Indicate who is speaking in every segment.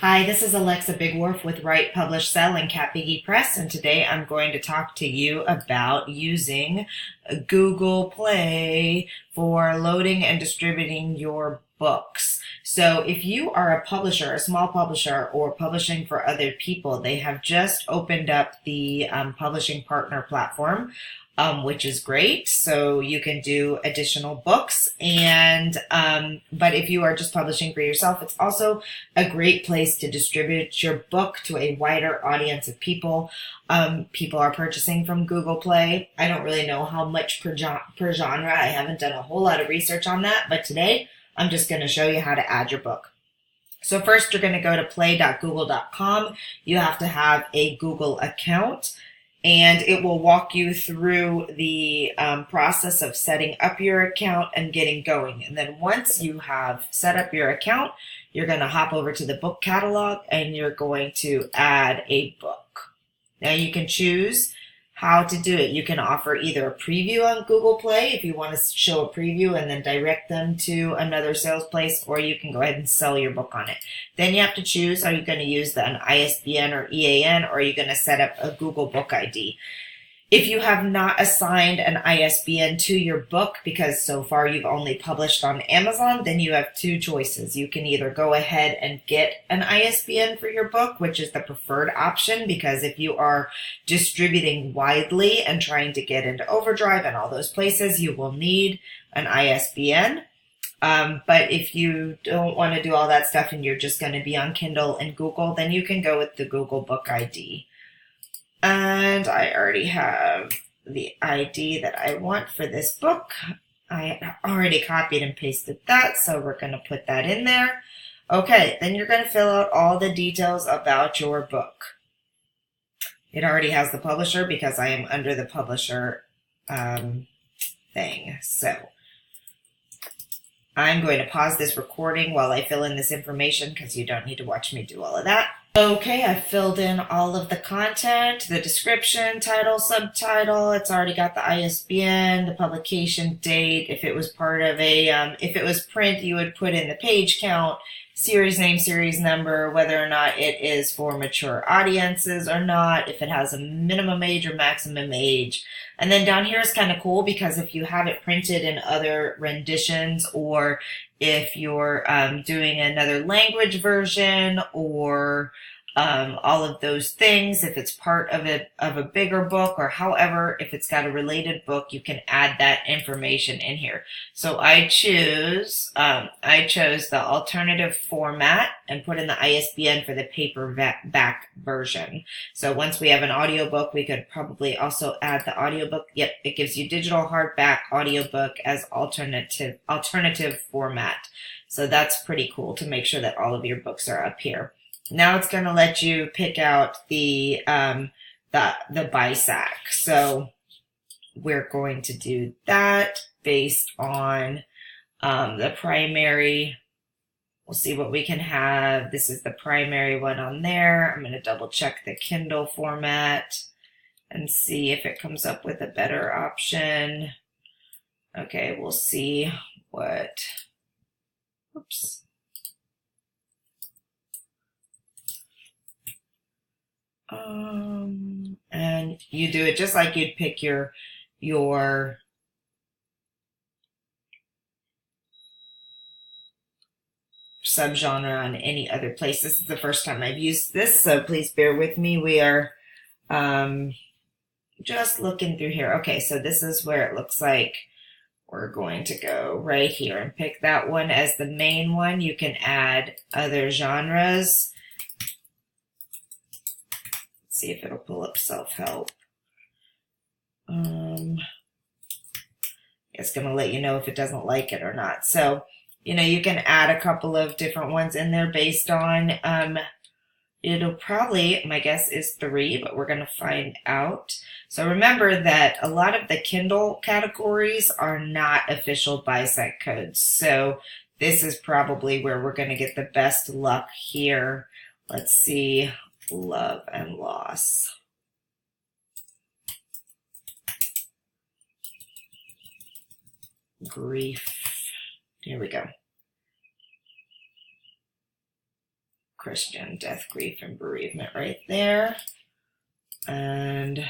Speaker 1: Hi, this is Alexa Bigwolf with Write, Publish, Sell and Cat Biggie Press, and today I'm going to talk to you about using Google Play for loading and distributing your books. So if you are a publisher, a small publisher, or publishing for other people, they have just opened up the publishing partner platform, which is great. So you can do additional books. And but if you are just publishing for yourself, it's also a great place to distribute your book to a wider audience of people. People are purchasing from Google Play. I don't really know how much per genre. I haven't done a whole lot of research on that, but today I'm just going to show you how to add your book. So first, you're going to go to play.google.com. You have to have a Google account, and it will walk you through the process of setting up your account and getting going. And then once you have set up your account, you're going to hop over to the book catalog and you're going to add a book. Now you can choose how to do it. You can offer either a preview on Google Play if you want to show a preview and then direct them to another sales place, or you can go ahead and sell your book on it. Then you have to choose, are you going to use an ISBN or EAN, or are you going to set up a Google Book ID? If you have not assigned an ISBN to your book, because so far you've only published on Amazon, then you have two choices. You can either go ahead and get an ISBN for your book, which is the preferred option, because if you are distributing widely and trying to get into Overdrive and all those places, you will need an ISBN. But if you don't want to do all that stuff and you're just going to be on Kindle and Google, then you can go with the Google Book ID. And I already have the ID that I want for this book. I already copied and pasted that, so we're going to put that in there. Okay, then you're going to fill out all the details about your book. It already has the publisher because I am under the publisher thing. So I'm going to pause this recording while I fill in this information because you don't need to watch me do all of that. Okay, I've filled in all of the content, the description, title, subtitle. It's already got the ISBN, the publication date. If it was part of a, if it was print, you would put in the page count, series name, series number, whether or not it is for mature audiences or not, if it has a minimum age or maximum age. And then down here is kind of cool because if you have it printed in other renditions, or if you're doing another language version, or all of those things, if it's part of a bigger book, or however, if it's got a related book, you can add that information in here. So I chose the alternative format and put in the ISBN for the paperback version. So once we have an audiobook, we could probably also add the audiobook. Yep, it gives you digital, hardback, audiobook as alternative format. So that's pretty cool to make sure that all of your books are up here. Now it's going to let you pick out the BISAC. So we're going to do that based on the primary. We'll see what we can have. This is the primary one on there. I'm going to double check the Kindle format and see if it comes up with a better option. Okay, we'll see what, oops. And you do it just like you'd pick your subgenre on any other place. This is the first time I've used this, so please bear with me. We are just looking through here. Okay, so this is where it looks like we're going to go right here and pick that one as the main one. You can add other genres. See if it'll pull up self-help. It's going to let you know if it doesn't like it or not. So, you know, you can add a couple of different ones in there based on, it'll probably, my guess is 3, but we're going to find out. So remember that a lot of the Kindle categories are not official BISAC codes. So this is probably where we're going to get the best luck here. Let's see. Love and loss. Grief. Here we go. Christian, death, grief, and bereavement right there. And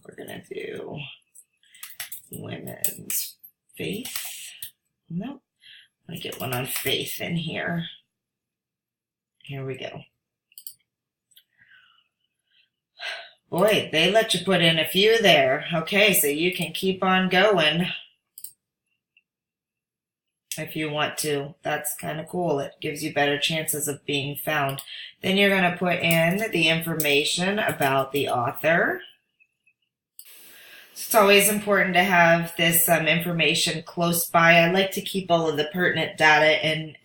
Speaker 1: we're going to do women's faith. Nope. I'm going to get one on faith in here. Here we go. Boy, they let you put in a few there. Okay, so you can keep on going if you want to. That's kind of cool. It gives you better chances of being found. Then you're going to put in the information about the author. It's always important to have this information close by. I like to keep all of the pertinent data in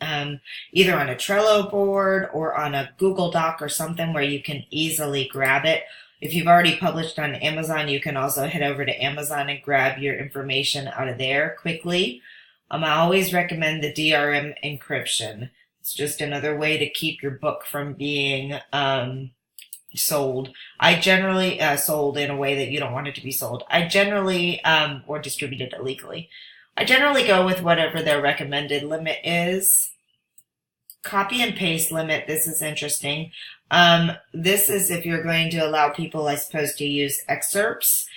Speaker 1: either on a Trello board or on a Google Doc or something where you can easily grab it. If you've already published on Amazon, you can also head over to Amazon and grab your information out of there quickly. I always recommend the DRM encryption. It's just another way to keep your book from being sold. I generally sold in a way that you don't want it to be sold. I generally or distributed illegally. I generally go with whatever their recommended limit is. Copy and paste limit. This is interesting. This is if you're going to allow people, I suppose, to use excerpts.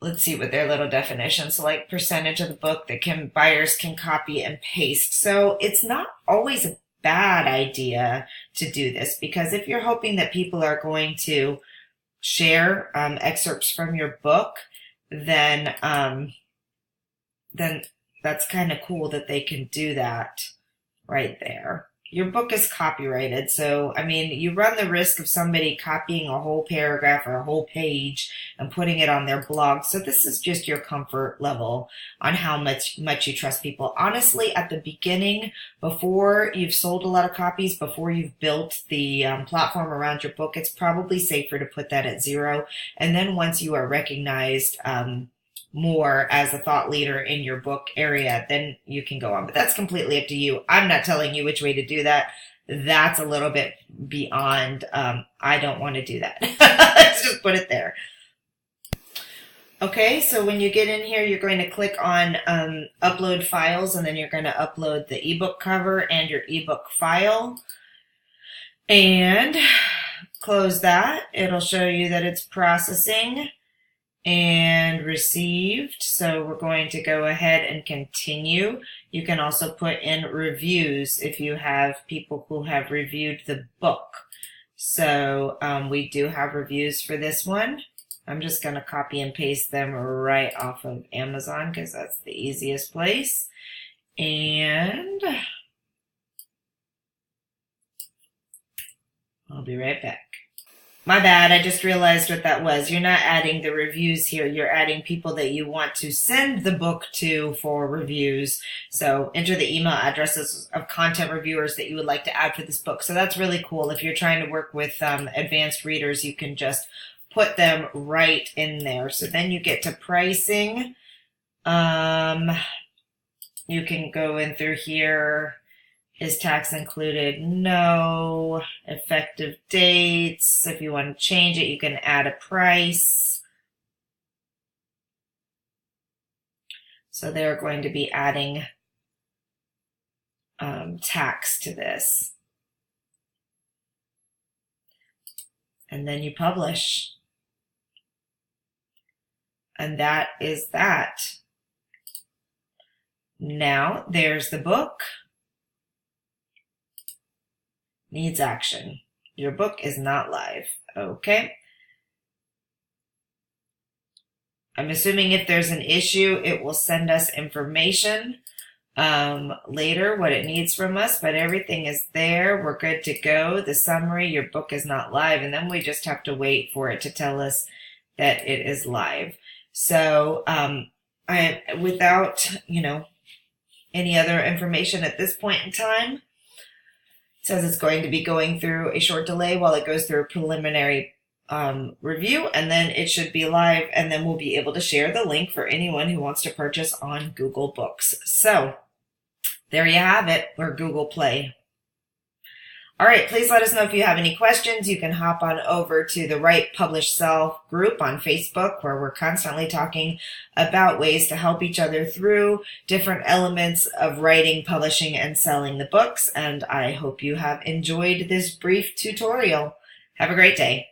Speaker 1: Let's see what their little definitions, so like percentage of the book that buyers can copy and paste. So it's not always a bad idea to do this, because if you're hoping that people are going to share excerpts from your book, then that's kind of cool that they can do that right there. Your book is copyrighted, so, I mean, you run the risk of somebody copying a whole paragraph or a whole page and putting it on their blog. So this is just your comfort level on how much you trust people. Honestly, at the beginning, before you've sold a lot of copies, before you've built the platform around your book, it's probably safer to put that at 0. And then once you are recognized more as a thought leader in your book area, then you can go on. But that's completely up to you. I'm not telling you which way to do that. That's a little bit beyond, I don't want to do that. Let's just put it there. Okay, so when you get in here, you're going to click on upload files, and then you're going to upload the ebook cover and your ebook file. And close that. It'll show you that it's processing and received. So we're going to go ahead and continue. You can also put in reviews if you have people who have reviewed the book. So we do have reviews for this one. I'm just going to copy and paste them right off of Amazon because that's the easiest place. And I'll be right back. My bad, I just realized what that was. You're not adding the reviews here. You're adding people that you want to send the book to for reviews. So enter the email addresses of content reviewers that you would like to add for this book. So that's really cool. If you're trying to work with advanced readers, you can just put them right in there. So then you get to pricing. You can go in through here. Is tax included? No. Effective dates. If you want to change it, you can add a price. So they're going to be adding tax to this. And then you publish. And that is that. Now, there's the book. Needs action. Your book is not live. Okay. I'm assuming if there's an issue, it will send us information later, what it needs from us, but everything is there. We're good to go. The summary, your book is not live, and then we just have to wait for it to tell us that it is live. So without, any other information at this point in time, says it's going to be going through a short delay while it goes through a preliminary review, and then it should be live, and then we'll be able to share the link for anyone who wants to purchase on Google Books. So there you have it, or Google Play. All right, please let us know if you have any questions. You can hop on over to the Write, Publish, Sell group on Facebook, where we're constantly talking about ways to help each other through different elements of writing, publishing, and selling the books. And I hope you have enjoyed this brief tutorial. Have a great day.